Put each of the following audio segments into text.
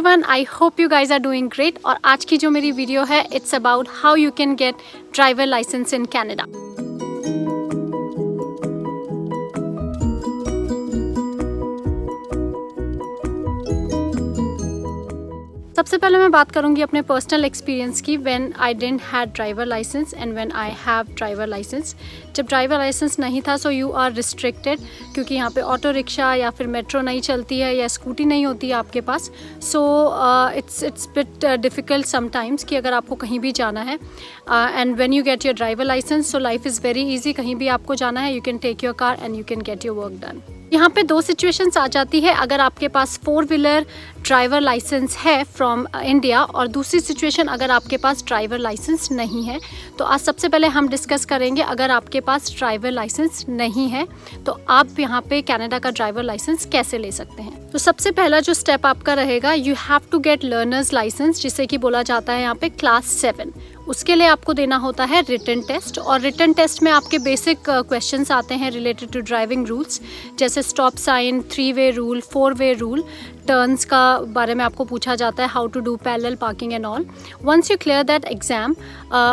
Everyone, I hope you guys are doing great. और आज की जो मेरी वीडियो है it's about how you can get driver license in Canada. सबसे पहले मैं बात करूंगी अपने पर्सनल एक्सपीरियंस की when I didn't had driver license and when I have driver license. जब ड्राइवर लाइसेंस नहीं था सो यू आर रिस्ट्रिक्टेड, क्योंकि यहाँ पे ऑटो रिक्शा या फिर मेट्रो नहीं चलती है या स्कूटी नहीं होती है आपके पास। So it's bit difficult sometimes कि अगर आपको कहीं भी जाना है and when you get your driver license so life is very easy. कहीं भी आपको जाना है you can take your car and you can get your work done. यहाँ पे दो सिचुएशंस आ जाती है, अगर आपके पास 4-व्हीलर ड्राइवर लाइसेंस है फ्रॉम इंडिया, और दूसरी सिचुएशन अगर आपके पास ड्राइवर लाइसेंस नहीं है। तो आज सबसे पहले हम डिस्कस करेंगे अगर आपके पास ड्राइवर लाइसेंस नहीं है तो आप यहाँ पे कनाडा का ड्राइवर लाइसेंस कैसे ले सकते हैं। तो सबसे पहला जो स्टेप आपका रहेगा, you have to get learner's license, जिसे कि बोला जाता है यहाँ पे क्लास 7। उसके लिए आपको देना होता है रिटन टेस्ट, और रिटन टेस्ट में आपके बेसिक क्वेश्चंस आते हैं रिलेटेड टू ड्राइविंग रूल्स, जैसे stop sign, 3-वे rule, 4-वे rule, turns का बारे में आपको पूछा जाता है, how to do parallel parking and all. Once you clear that exam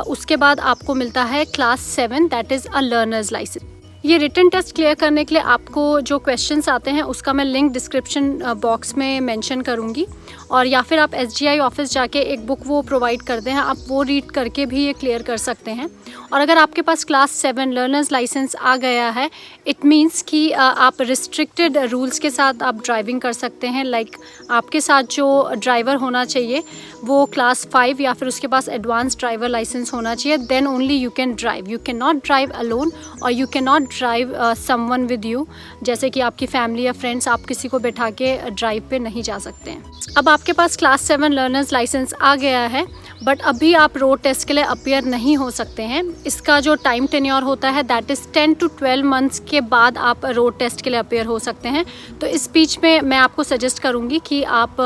उसके बाद आपको मिलता है class 7, that is a learners licence. ये रिटन टेस्ट क्लियर करने के लिए आपको जो क्वेश्चंस आते हैं उसका मैं लिंक डिस्क्रिप्शन बॉक्स में मेंशन करूँगी, और या फिर आप SGI ऑफिस जाके एक बुक वो प्रोवाइड करते हैं, आप वो रीड करके भी ये क्लियर कर सकते हैं। और अगर आपके पास क्लास 7 लर्नर्स लाइसेंस आ गया है, इट मीन्स कि आप रिस्ट्रिक्टेड रूल्स के साथ आप ड्राइविंग कर सकते हैं। लाइक आपके साथ जो ड्राइवर होना चाहिए वो क्लास 5 या फिर उसके पास एडवांस ड्राइवर लाइसेंस होना चाहिए, then only you can drive. You can not drive alone और you can not drive someone with you, जैसे कि आपकी फैमिली या फ्रेंड्स, आप किसी को बैठा के ड्राइव पे नहीं जा सकते हैं। अब आपके पास क्लास 7 लर्नर्स लाइसेंस आ गया है, बट अभी आप रोड टेस्ट के लिए अपीयर नहीं हो सकते हैं। इसका जो टाइम टेन्योर होता है दैट इज़ 10 to 12 मंथ्स के बाद आप रोड टेस्ट के लिए अपीयर हो सकते हैं। तो इस बीच में मैं आपको सजेस्ट करूँगी कि आप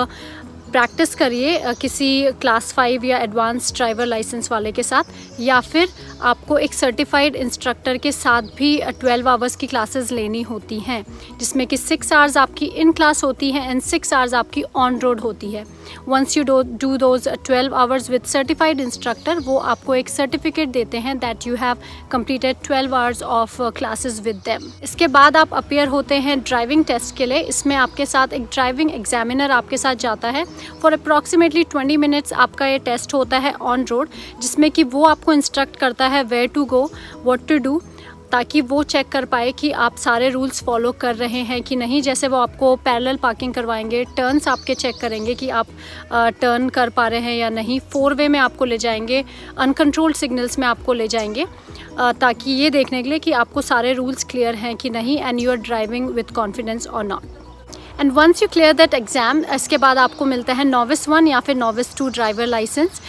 प्रैक्टिस करिए किसी क्लास 5 या एडवांस ड्राइवर लाइसेंस वाले के साथ, या फिर आपको एक सर्टिफाइड इंस्ट्रक्टर के साथ भी 12 आवर्स की क्लासेस लेनी होती हैं, जिसमें कि 6 आवर्स आपकी इन क्लास होती है एंड 6 आवर्स आपकी ऑन रोड होती है। Once you do those 12 hours with certified instructor, वो आपको एक सर्टिफिकेट देते हैं that you have completed 12 hours of classes with them. इसके बाद आप अपीयर होते हैं ड्राइविंग टेस्ट के लिए। इसमें आपके साथ एक ड्राइविंग एग्जामिनर आपके साथ जाता है। फॉर अप्रॉक्सीमेटली 20 मिनट्स आपका ये टेस्ट होता है ऑन रोड, जिसमें कि वो आपको इंस्ट्रक्ट करता है where to go, what to do, ताकि वो चेक कर पाए कि आप सारे रूल्स फॉलो कर रहे हैं कि नहीं। जैसे वो आपको पैरेलल पार्किंग करवाएंगे, टर्न्स आपके चेक करेंगे कि आप टर्न कर पा रहे हैं या नहीं, 4-वे में आपको ले जाएंगे, अनकंट्रोल्ड सिग्नल्स में आपको ले जाएंगे, ताकि ये देखने के लिए कि आपको सारे रूल्स क्लियर हैं कि नहीं and you are driving with confidence और not. And once you clear that exam, इसके बाद आपको मिलता है नोविस 1 या फिर नोविस 2 ड्राइवर लाइसेंस।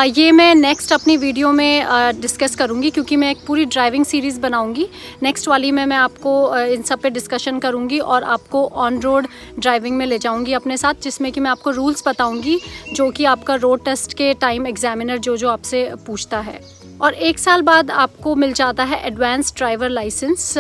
ये मैं नेक्स्ट अपनी वीडियो में डिस्कस करूँगी, क्योंकि मैं एक पूरी ड्राइविंग सीरीज़ बनाऊँगी। नेक्स्ट वाली में मैं आपको इन सब पे डिस्कशन करूँगी और आपको ऑन रोड ड्राइविंग में ले जाऊँगी अपने साथ, जिसमें कि मैं आपको रूल्स बताऊँगी जो कि आपका रोड टेस्ट के टाइम एग्जामिनर जो आपसे पूछता है। और 1 साल बाद आपको मिल जाता है advance driver license,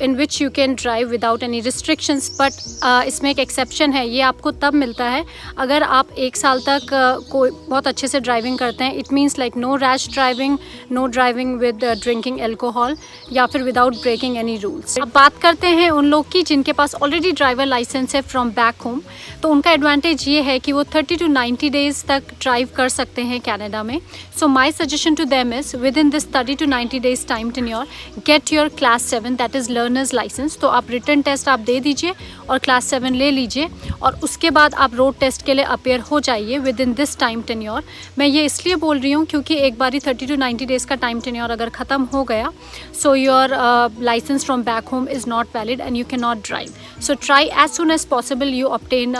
in which you can drive without any restrictions. But इसमें एक एक्सेप्शन है, ये आपको तब मिलता है अगर आप 1 साल तक कोई बहुत अच्छे से ड्राइविंग करते हैं। It means like no rash driving, no driving with drinking alcohol, या फिर विदाउट ब्रेकिंग एनी रूल्स। अब बात करते हैं उन लोग की जिनके पास ऑलरेडी ड्राइवर लाइसेंस है फ्रॉम बैक होम। तो उनका एडवांटेज ये है कि वो 30 to 90 डेज़ तक ड्राइव कर सकते हैं कनाडा में। So my suggestion to them is within this 30 to 90 days time tenure, get your class 7 that is learners license। तो आप रिटन टेस्ट आप दे दीजिए और क्लास 7 ले लीजिए, और उसके बाद आप रोड टेस्ट के लिए अपीयर हो जाइए with in this time tenure. मैं ये इसलिए बोल रही हूँ क्योंकि एक बारी 30 to 90 डेज़ का टाइम टेन्योर अगर ख़त्म हो गया, so your license from back home is not valid and you can not drive. So try as soon as possible you obtain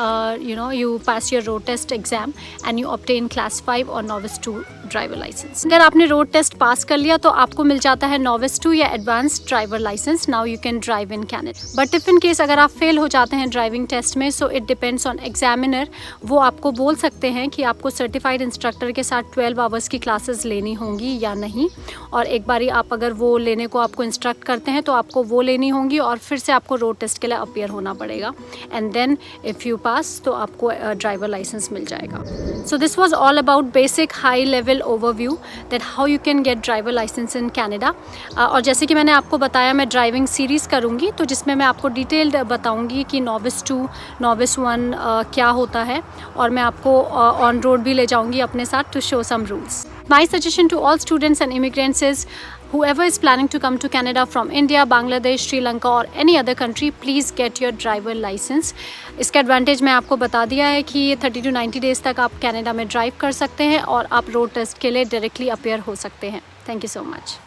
you pass your road test exam and you obtain class 5 or novice 2 driver licence. अगर आपने road test pass कर लिया तो आपको मिल जाता है novice 2 या advance driver license. Now you can drive in Canada. But if in case अगर आप फेल हो जाते हैं ड्राइविंग टेस्ट में, so it depends on examiner. वो आपको बोल सकते हैं कि आपको सर्टिफाइड इंस्ट्रक्टर के साथ 12 आवर्स की क्लासेस लेनी होंगी या नहीं। और एक बारी आप अगर वो लेने को आपको इंस्ट्रक्ट करते हैं तो आपको वो लेनी होंगी और फिर से आपको रोड टेस्ट के लिए अपीयर होना पड़ेगा। And then if you pass तो आपको ड्राइवर लाइसेंस मिल जाएगा। So this was all about basic high level overview that how you can get driver license in Canada. और जैसे कि मैंने आपको बताया, मैं ड्राइविंग सीरीज़ करूँगी तो जिसमें मैं आपको डिटेल्ड बताऊँगी कि नॉविस 2 नॉविस 1 क्या होता है, और मैं आपको ऑन रोड भी ले जाऊँगी अपने साथ to show some rules. My suggestion to all students and immigrants is whoever is planning to come to Canada from India, Bangladesh, Sri Lanka or any other country, please get your driver license. इसका advantage मैं आपको बता दिया है कि ये 30 to 90 days तक आप कनाडा में ड्राइव कर सकते हैं और आप रोड टेस्ट के लिए डायरेक्टली अपीयर हो सकते हैं। Thank you so much.